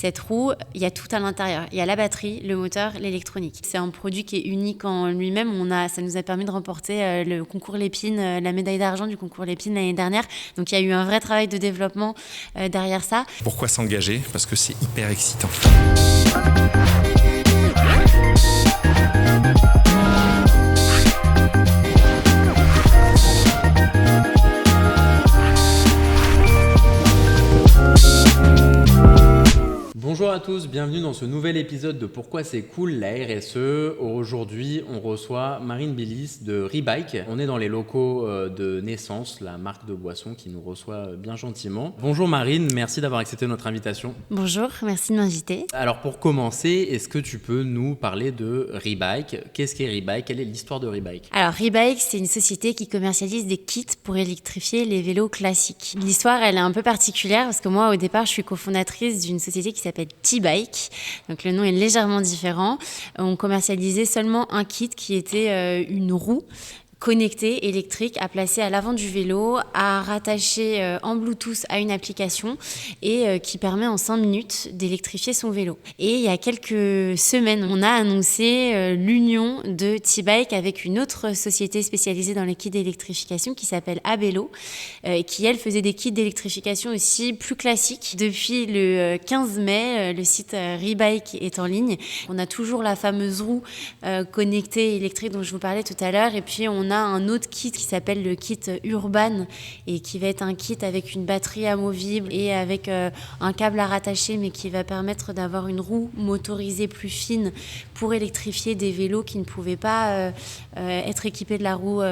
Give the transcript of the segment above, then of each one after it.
Cette roue, il y a tout à l'intérieur. Il y a la batterie, le moteur, l'électronique. C'est un produit qui est unique en lui-même. Ça nous a permis de remporter le concours Lépine, la médaille d'argent du concours Lépine l'année dernière. Donc il y a eu un vrai travail de développement derrière ça. Pourquoi s'engager ? Parce que c'est hyper excitant. Bonjour à tous, bienvenue dans ce nouvel épisode de Pourquoi c'est cool la RSE. Aujourd'hui, on reçoit Marine Billis de Rebike. On est dans les locaux de Naissance, la marque de boisson qui nous reçoit bien gentiment. Bonjour Marine, merci d'avoir accepté notre invitation. Bonjour, merci de m'inviter. Alors pour commencer, est-ce que tu peux nous parler de Rebike ? Qu'est-ce qu'est Rebike ? Quelle est l'histoire de Rebike ? Alors Rebike, c'est une société qui commercialise des kits pour électrifier les vélos classiques. L'histoire, elle est un peu particulière parce que moi, au départ, je suis cofondatrice d'une société qui s'appelle T-Bike. Donc le nom est légèrement différent. On commercialisait seulement un kit qui était une roue connectée, électrique, à placer à l'avant du vélo, à rattacher en Bluetooth à une application et qui permet en 5 minutes d'électrifier son vélo. Et il y a quelques semaines, on a annoncé l'union de T-Bike avec une autre société spécialisée dans les kits d'électrification qui s'appelle Abello, qui elle faisait des kits d'électrification aussi plus classiques. Depuis le 15 mai, le site Rebike est en ligne. On a toujours la fameuse roue connectée électrique dont je vous parlais tout à l'heure, et puis on a un autre kit qui s'appelle le kit Urban et qui va être un kit avec une batterie amovible et avec un câble à rattacher, mais qui va permettre d'avoir une roue motorisée plus fine pour électrifier des vélos qui ne pouvaient pas être équipés de la roue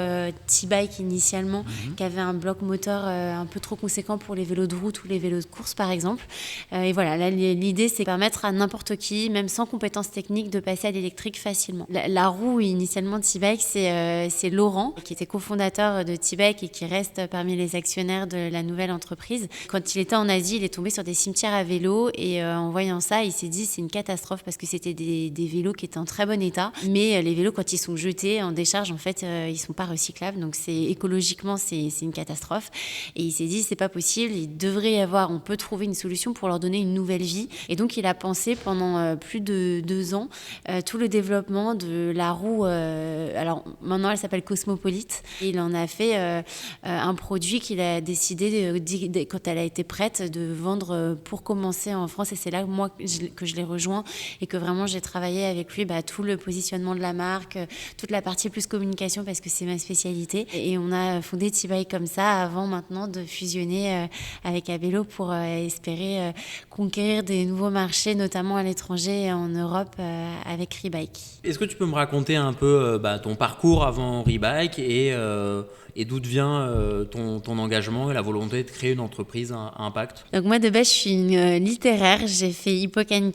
T-Bike initialement, qui avait un bloc moteur un peu trop conséquent pour les vélos de route ou les vélos de course par exemple. Et voilà, là, l'idée c'est de permettre à n'importe qui, même sans compétences techniques, de passer à l'électrique facilement. La roue initialement de T-Bike, c'est Laurent, qui était cofondateur de T-Bike et qui reste parmi les actionnaires de la nouvelle entreprise. Quand il était en Asie, il est tombé sur des cimetières à vélo et en voyant ça, il s'est dit c'est une catastrophe parce que c'était des vélos qui étaient en très bon état. Mais les vélos, quand ils sont jetés en décharge, en fait, ils sont pas recyclables. Donc écologiquement, c'est une catastrophe. Et il s'est dit c'est pas possible, on peut trouver une solution pour leur donner une nouvelle vie. Et donc il a pensé pendant plus de 2 ans tout le développement de la roue. Alors maintenant, elle s'appelle Cosmopolite. Il en a fait un produit qu'il a décidé, quand elle a été prête, de vendre pour commencer en France. Et c'est là que je l'ai rejoint et que vraiment j'ai travaillé avec lui tout le positionnement de la marque, toute la partie plus communication parce que c'est ma spécialité. Et on a fondé T-Bike comme ça avant maintenant de fusionner avec Abello pour espérer conquérir des nouveaux marchés, notamment à l'étranger et en Europe avec Rebike. Est-ce que tu peux me raconter un peu ton parcours avant Rebike et d'où vient ton engagement et la volonté de créer une entreprise à impact ? Donc moi de base je suis une littéraire, j'ai fait Hippocagne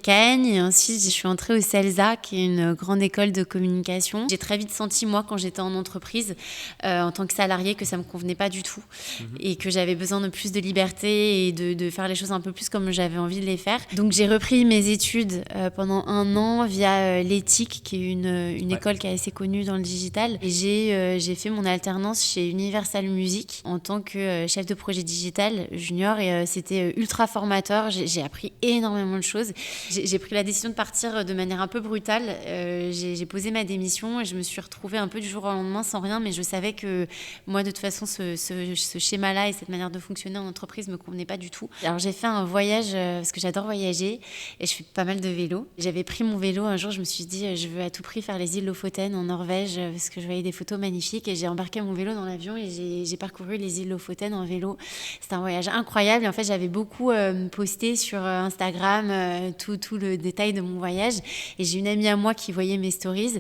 et ensuite je suis entrée au CELSA qui est une grande école de communication. J'ai très vite senti moi quand j'étais en entreprise en tant que salariée que ça me convenait pas du tout et que j'avais besoin de plus de liberté et de faire les choses un peu plus comme j'avais envie de les faire. Donc j'ai repris mes études pendant 1 an via l'Éthique qui est une école qui est assez connue dans le digital et j'ai fait mon alternance chez Universal Music en tant que chef de projet digital junior et c'était ultra formateur. J'ai appris énormément de choses. J'ai pris la décision de partir de manière un peu brutale. J'ai posé ma démission et je me suis retrouvée un peu du jour au lendemain sans rien, mais je savais que moi de toute façon ce schéma-là et cette manière de fonctionner en entreprise me convenait pas du tout. Alors j'ai fait un voyage parce que j'adore voyager et je fais pas mal de vélo. J'avais pris mon vélo un jour, je me suis dit je veux à tout prix faire les îles Lofoten en Norvège parce que je voyais des photos magnifiques et j'ai embarqué mon vélo dans l'avion et j'ai parcouru les îles Lofoten en vélo. C'était un voyage incroyable et en fait j'avais beaucoup posté sur Instagram tout le détail de mon voyage et j'ai une amie à moi qui voyait mes stories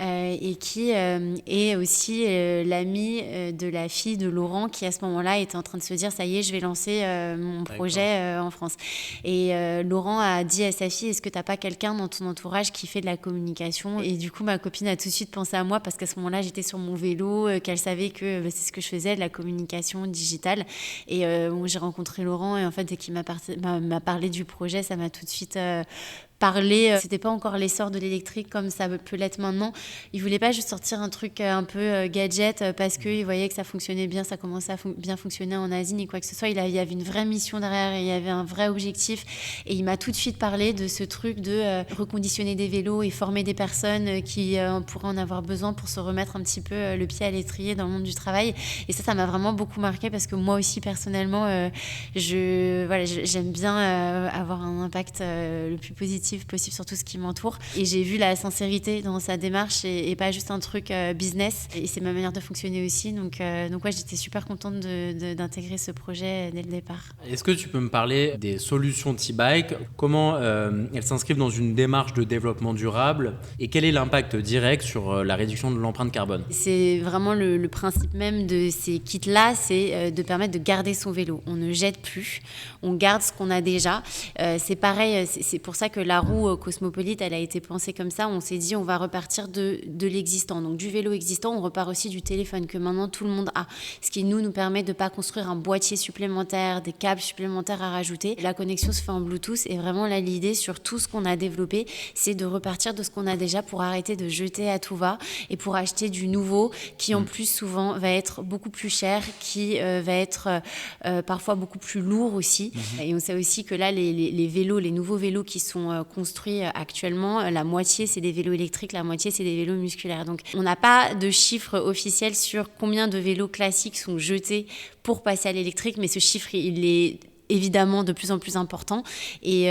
et qui est aussi l'amie de la fille de Laurent qui à ce moment-là était en train de se dire ça y est je vais lancer mon projet en France et Laurent a dit à sa fille est-ce que t'as pas quelqu'un dans ton entourage qui fait de la communication et du coup ma copine a tout de suite pensé à moi parce qu'à ce moment-là j'étais sur mon vélo qu'elle savait que c'est ce que je faisais, de la communication digitale. Et j'ai rencontré Laurent et en fait, dès qu'il m'a parlé du projet, ça m'a tout de suite parler. C'était pas encore l'essor de l'électrique comme ça peut l'être maintenant. Ils voulaient pas juste sortir un truc un peu gadget parce qu'ils voyaient que ça fonctionnait bien, ça commençait à bien fonctionner en Asie ni quoi que ce soit. Il y avait une vraie mission derrière et il y avait un vrai objectif. Et il m'a tout de suite parlé de ce truc de reconditionner des vélos et former des personnes qui pourraient en avoir besoin pour se remettre un petit peu le pied à l'étrier dans le monde du travail. Et ça m'a vraiment beaucoup marqué parce que moi aussi personnellement, j'aime bien avoir un impact le plus positif possible sur tout ce qui m'entoure. Et j'ai vu la sincérité dans sa démarche et pas juste un truc business. Et c'est ma manière de fonctionner aussi. Donc ouais, j'étais super contente d'intégrer ce projet dès le départ. Est-ce que tu peux me parler des solutions T-Bike? Comment elles s'inscrivent dans une démarche de développement durable et quel est l'impact direct sur la réduction de l'empreinte carbone? C'est vraiment le principe même de ces kits-là, c'est de permettre de garder son vélo. On ne jette plus, on garde ce qu'on a déjà. C'est pareil, c'est pour ça que la roue Cosmopolite, elle a été pensée comme ça. On s'est dit, on va repartir de l'existant. Donc du vélo existant, on repart aussi du téléphone que maintenant tout le monde a. Ce qui nous permet de ne pas construire un boîtier supplémentaire, des câbles supplémentaires à rajouter. La connexion se fait en Bluetooth et vraiment là, l'idée sur tout ce qu'on a développé, c'est de repartir de ce qu'on a déjà pour arrêter de jeter à tout va et pour acheter du nouveau qui en plus souvent va être beaucoup plus cher, qui va être parfois beaucoup plus lourd aussi. Et on sait aussi que là, les vélos, les nouveaux vélos qui sont construits actuellement, la moitié c'est des vélos électriques, la moitié c'est des vélos musculaires. Donc on n'a pas de chiffre officiel sur combien de vélos classiques sont jetés pour passer à l'électrique, mais ce chiffre il est évidemment de plus en plus important et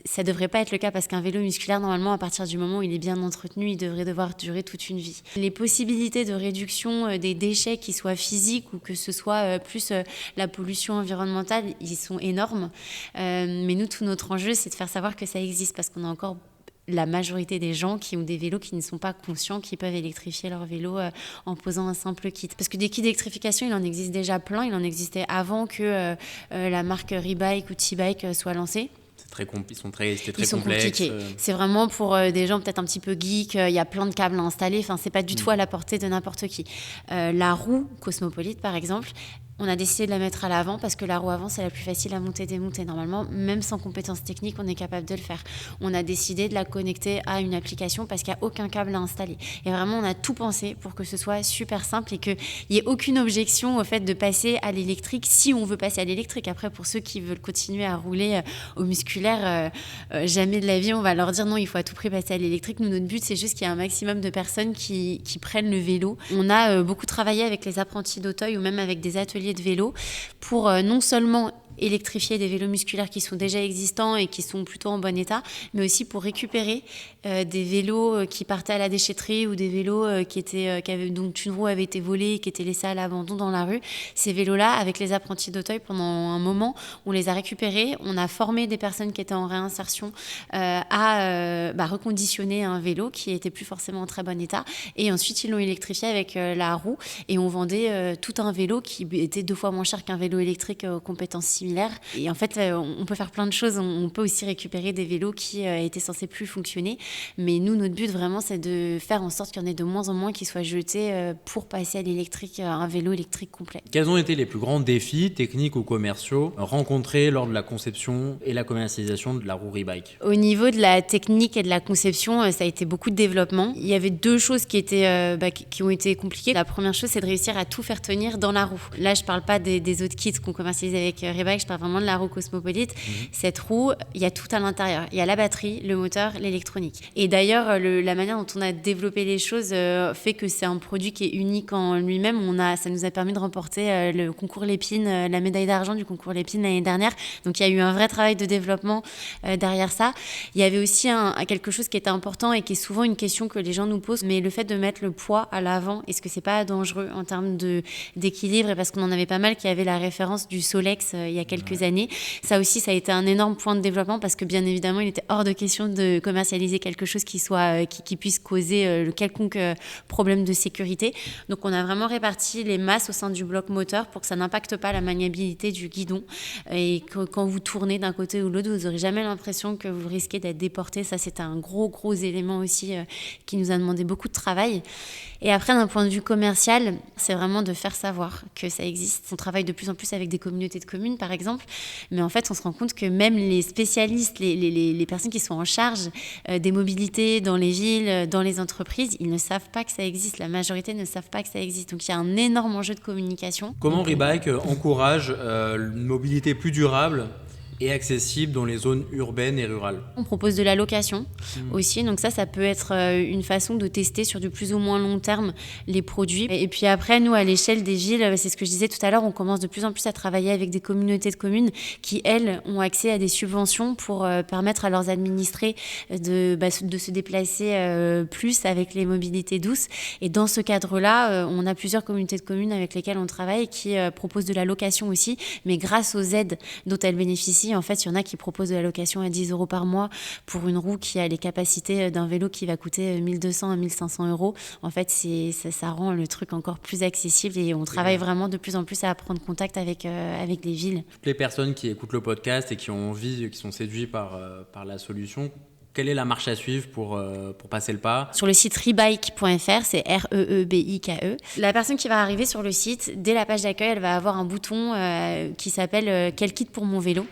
ça devrait pas être le cas parce qu'un vélo musculaire normalement à partir du moment où il est bien entretenu il devrait devoir durer toute une vie. Les possibilités de réduction des déchets qui soient physiques ou que ce soit plus la pollution environnementale, ils sont énormes, mais nous tout notre enjeu c'est de faire savoir que ça existe parce qu'on a encore la majorité des gens qui ont des vélos qui ne sont pas conscients qu'ils peuvent électrifier leur vélo en posant un simple kit. Parce que des kits d'électrification, il en existe déjà plein. Il en existait avant que la marque Rebike ou T-Bike soit lancée. Ils sont très complexes. Compliqués. C'est vraiment pour des gens peut-être un petit peu geeks. Il y a plein de câbles à installer. Enfin, c'est pas du tout à la portée de n'importe qui. La roue Cosmopolite, par exemple, on a décidé de la mettre à l'avant parce que la roue avant, c'est la plus facile à monter et démonter. Normalement, même sans compétences techniques, on est capable de le faire. On a décidé de la connecter à une application parce qu'il n'y a aucun câble à installer. Et vraiment, on a tout pensé pour que ce soit super simple et qu'il n'y ait aucune objection au fait de passer à l'électrique si on veut passer à l'électrique. Après, pour ceux qui veulent continuer à rouler au musculaire, jamais de la vie, on va leur dire non, il faut à tout prix passer à l'électrique. Nous, notre but, c'est juste qu'il y ait un maximum de personnes qui prennent le vélo. On a beaucoup travaillé avec les apprentis d'Auteuil ou même avec des ateliers de vélo pour non seulement électrifier des vélos musculaires qui sont déjà existants et qui sont plutôt en bon état, mais aussi pour récupérer des vélos qui partaient à la déchetterie ou des vélos dont une roue avait été volée et qui étaient laissés à l'abandon dans la rue. Ces vélos-là, avec les apprentis d'Auteuil, pendant un moment, on les a récupérés, on a formé des personnes qui étaient en réinsertion à reconditionner un vélo qui n'était plus forcément en très bon état, et ensuite ils l'ont électrifié avec la roue et on vendait tout un vélo qui était 2 fois moins cher qu'un vélo électrique aux compétences similaires. Et en fait, on peut faire plein de choses. On peut aussi récupérer des vélos qui étaient censés plus fonctionner. Mais nous, notre but vraiment, c'est de faire en sorte qu'il y en ait de moins en moins qui soient jetés pour passer à l'électrique, un vélo électrique complet. Quels ont été les plus grands défis techniques ou commerciaux rencontrés lors de la conception et la commercialisation de la roue Rebike? Au niveau de la technique et de la conception, ça a été beaucoup de développement. Il y avait 2 choses qui ont été compliquées. La première chose, c'est de réussir à tout faire tenir dans la roue. Là, je parle pas des autres kits qu'on commercialise avec Rebike, je parle vraiment de la roue Cosmopolite. Cette roue, il y a tout à l'intérieur. Il y a la batterie, le moteur, l'électronique. Et d'ailleurs, la manière dont on a développé les choses fait que c'est un produit qui est unique en lui-même. Ça nous a permis de remporter le concours Lépine, la médaille d'argent du concours Lépine l'année dernière. Donc il y a eu un vrai travail de développement derrière ça. Il y avait aussi quelque chose qui était important et qui est souvent une question que les gens nous posent, mais le fait de mettre le poids à l'avant, est-ce que c'est pas dangereux en termes d'équilibre? Et parce qu'on en avait pas mal qui avaient la référence du Solex il y a quelques années. Ça aussi, ça a été un énorme point de développement parce que bien évidemment, il était hors de question de commercialiser quelque chose qui puisse causer le quelconque problème de sécurité. Donc on a vraiment réparti les masses au sein du bloc moteur pour que ça n'impacte pas la maniabilité du guidon et que quand vous tournez d'un côté ou de l'autre, vous n'aurez jamais l'impression que vous risquez d'être déporté. Ça, c'était un gros élément aussi qui nous a demandé beaucoup de travail. Et après, d'un point de vue commercial, c'est vraiment de faire savoir que ça existe. On travaille de plus en plus avec des communautés de communes, par par exemple. Mais en fait, on se rend compte que même les spécialistes, les personnes qui sont en charge des mobilités dans les villes, dans les entreprises, ils ne savent pas que ça existe. La majorité ne savent pas que ça existe. Donc il y a un énorme enjeu de communication. Comment Rebike encourage une mobilité plus durable et accessible dans les zones urbaines et rurales? On propose de la location aussi, donc ça peut être une façon de tester sur du plus ou moins long terme les produits. Et puis après, nous, à l'échelle des villes, c'est ce que je disais tout à l'heure, on commence de plus en plus à travailler avec des communautés de communes qui, elles, ont accès à des subventions pour permettre à leurs administrés de se déplacer plus avec les mobilités douces. Et dans ce cadre-là, on a plusieurs communautés de communes avec lesquelles on travaille qui proposent de la location aussi, mais grâce aux aides dont elles bénéficient. En fait, il y en a qui proposent de la location à 10 € par mois pour une roue qui a les capacités d'un vélo qui va coûter 1 200 à 1 500 €. En fait, ça rend le truc encore plus accessible et on travaille vraiment de plus en plus à prendre contact avec les villes. Toutes les personnes qui écoutent le podcast et qui ont envie, qui sont séduits par la solution, quelle est la marche à suivre pour passer le pas? Sur le site rebike.fr, c'est REEBIKE. La personne qui va arriver sur le site, dès la page d'accueil, elle va avoir un bouton qui s'appelle « Quel kit pour mon vélo ?»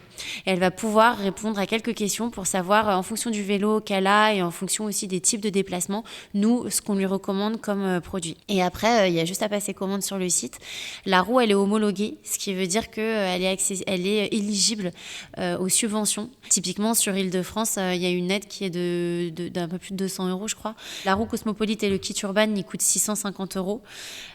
Et elle va pouvoir répondre à quelques questions pour savoir, en fonction du vélo qu'elle a et en fonction aussi des types de déplacements, nous, ce qu'on lui recommande comme produit. Et après, il y a juste à passer commande sur le site. La roue, elle est homologuée, ce qui veut dire qu'elle est éligible aux subventions. Typiquement, sur Île-de-France, il y a une aide qui est d'un peu plus de 200 €, je crois. La roue Cosmopolite et le kit Urban, ils coûtent 650 €.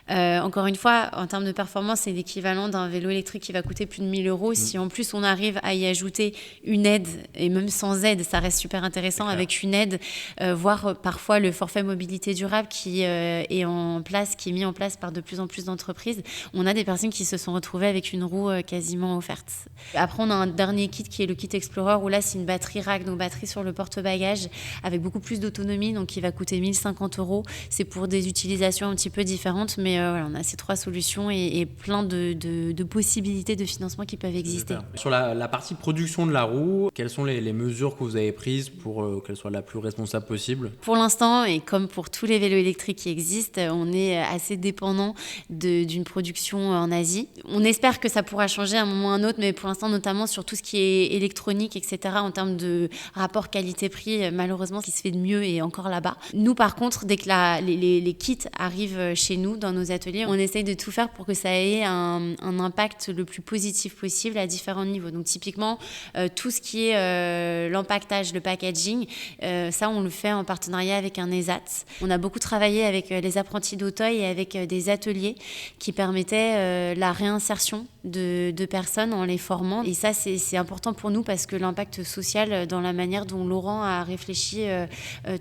Encore une fois, en termes de performance, c'est l'équivalent d'un vélo électrique qui va coûter plus de 1 000 €. Si en plus on arrive à y ajouter une aide, et même sans aide, ça reste super intéressant, avec une aide, voire parfois le forfait mobilité durable qui est mis en place par de plus en plus d'entreprises. On a des personnes qui se sont retrouvées avec une roue quasiment offerte. Après, on a un dernier kit qui est le kit Explorer, où là, c'est une batterie rack, donc batterie sur le porte-bagages, avec beaucoup plus d'autonomie, donc qui va coûter 1 050 €. C'est pour des utilisations un petit peu différentes, mais voilà, on a ces 3 solutions et plein de possibilités de financement qui peuvent exister. Sur la partie production de la roue, quelles sont les mesures que vous avez prises pour qu'elle soit la plus responsable possible? Pour l'instant, et comme pour tous les vélos électriques qui existent, on est assez dépendant d'une production en Asie. On espère que ça pourra changer à un moment ou à un autre, mais pour l'instant, notamment sur tout ce qui est électronique, etc., en termes de rapport qualité-prix, malheureusement, ce qui se fait de mieux est encore là-bas. Nous, par contre, dès que les kits arrivent chez nous, dans nos ateliers, on essaye de tout faire pour que ça ait un impact le plus positif possible à différents niveaux. Donc typiquement, tout ce qui est l'empaquetage, le packaging, ça on le fait en partenariat avec un ESAT. On a beaucoup travaillé avec les apprentis d'Auteuil et avec des ateliers qui permettaient la réinsertion de personnes en les formant. Et ça, c'est important pour nous parce que l'impact social dans la manière dont Laurent a réfléchi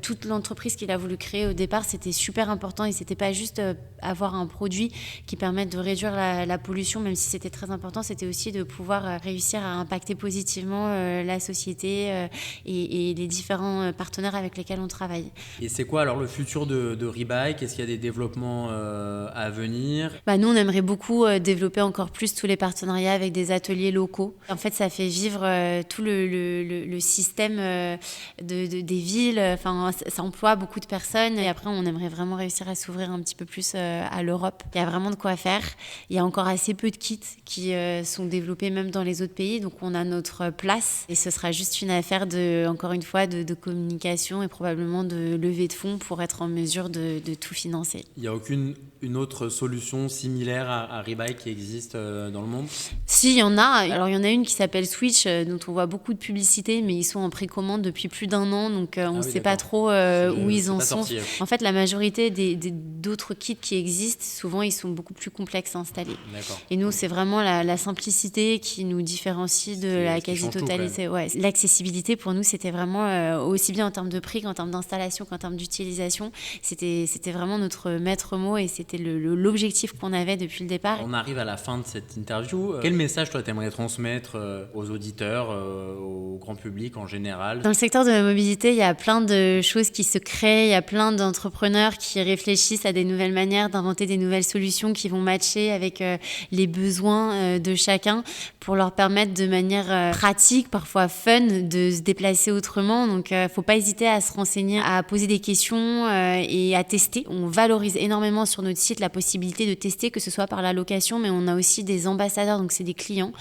toute l'entreprise qu'il a voulu créer au départ, c'était super important et c'était pas juste avoir un produit qui permette de réduire la pollution, même si c'était très important, c'était aussi de pouvoir réussir à impacter positivement la société et les différents partenaires avec lesquels on travaille. Et c'est quoi alors le futur de Rebike? Est-ce qu'il y a des développements à venir? Nous, on aimerait beaucoup développer encore plus tous les partenariats avec des ateliers locaux. En fait, ça fait vivre tout le système des villes. Enfin, ça emploie beaucoup de personnes. Et après, on aimerait vraiment réussir à s'ouvrir un petit peu plus à l'Europe. Il y a vraiment de quoi faire. Il y a encore assez peu de kits qui sont développés même dans les autres pays. Donc, on a notre place. Et ce sera juste une affaire, encore une fois, de communication et probablement de levée de fonds pour être en mesure de tout financer. Il n'y a aucune autre solution similaire à Rebike qui existe dans le monde? Si, il y en a. Alors, il y en a une qui s'appelle Switch, dont on voit beaucoup de publicité, mais ils sont en précommande depuis plus d'1 an, donc on ne sait pas trop où ils en sont. Sorti. En fait, la majorité d'autres kits qui existent, souvent, ils sont beaucoup plus complexes à installer. D'accord. Et nous, c'est vraiment la simplicité qui nous différencie de la quasi-totalité. Ouais. L'accessibilité, pour nous, c'était vraiment, aussi bien en termes de prix qu'en termes d'installation, qu'en termes d'utilisation, c'était vraiment notre maître mot et c'était l'objectif qu'on avait depuis le départ. On arrive à la fin de cette interview. Quel message, toi, t'aimerais transmettre aux auditeurs, au grand public en général? Dans le secteur de la mobilité, il y a plein de choses qui se créent, il y a plein d'entrepreneurs qui réfléchissent à des nouvelles manières d'inventer des nouvelles solutions qui vont matcher avec les besoins de chacun pour leur permettre de manière manière pratique, parfois fun, de se déplacer autrement. Donc, faut pas hésiter à se renseigner, à poser des questions et à tester. On valorise énormément sur notre site la possibilité de tester, que ce soit par la location, mais on a aussi des ambassadeurs, donc c'est des clients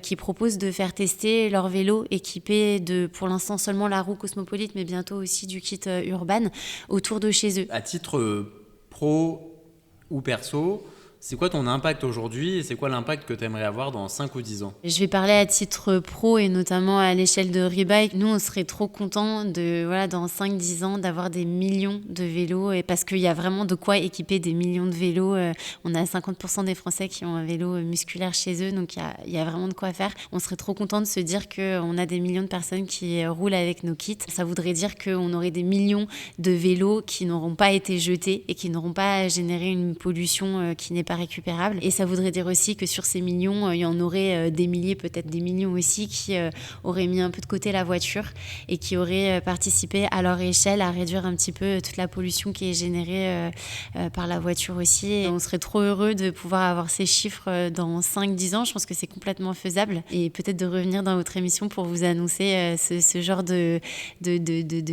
qui proposent de faire tester leur vélo équipé de, pour l'instant, seulement la roue Cosmopolite, mais bientôt aussi du kit Urban autour de chez eux. À titre pro ou perso, c'est quoi ton impact aujourd'hui et c'est quoi l'impact que tu aimerais avoir dans 5 ou 10 ans? Je vais parler à titre pro et notamment à l'échelle de Rebike. Nous, on serait trop contents dans 5-10 ans d'avoir des millions de vélos et parce qu'il y a vraiment de quoi équiper des millions de vélos. On a 50% des Français qui ont un vélo musculaire chez eux, donc il y a vraiment de quoi faire. On serait trop contents de se dire qu'on a des millions de personnes qui roulent avec nos kits. Ça voudrait dire qu'on aurait des millions de vélos qui n'auront pas été jetés et qui n'auront pas généré une pollution qui n'est pas récupérable. Et ça voudrait dire aussi que sur ces millions, il y en aurait des milliers, peut-être des millions aussi, qui auraient mis un peu de côté la voiture et qui auraient participé à leur échelle à réduire un petit peu toute la pollution qui est générée par la voiture aussi. Et on serait trop heureux de pouvoir avoir ces chiffres dans 5-10 ans. Je pense que c'est complètement faisable. Et peut-être de revenir dans votre émission pour vous annoncer ce genre de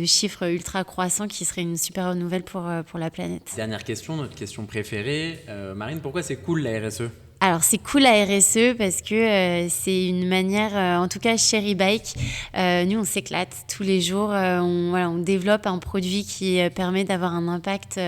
chiffres ultra croissants qui serait une super nouvelle pour la planète. Dernière question, notre question préférée. Marine, pourquoi c'est cool la RSE? Alors, c'est cool la RSE parce que c'est une manière, en tout cas chez Rebike, nous on s'éclate tous les jours, on développe un produit qui permet d'avoir un impact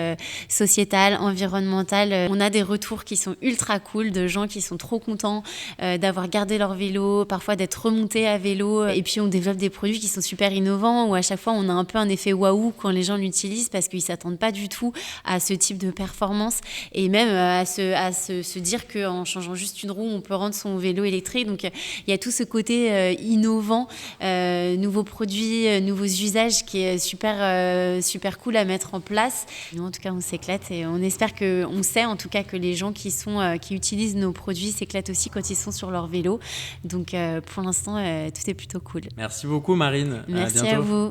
sociétal, environnemental. On a des retours qui sont ultra cool de gens qui sont trop contents d'avoir gardé leur vélo, parfois d'être remontés à vélo. Et puis on développe des produits qui sont super innovants où à chaque fois on a un peu un effet waouh quand les gens l'utilisent parce qu'ils s'attendent pas du tout à ce type de performance et même à se dire qu'en changeant juste une roue, on peut rendre son vélo électrique. Donc, il y a tout ce côté innovant, nouveaux produits, nouveaux usages qui est super cool à mettre en place. Nous, en tout cas, on s'éclate et on espère on sait en tout cas que les gens qui utilisent nos produits s'éclatent aussi quand ils sont sur leur vélo. Donc, pour l'instant, tout est plutôt cool. Merci beaucoup, Marine. Merci à vous.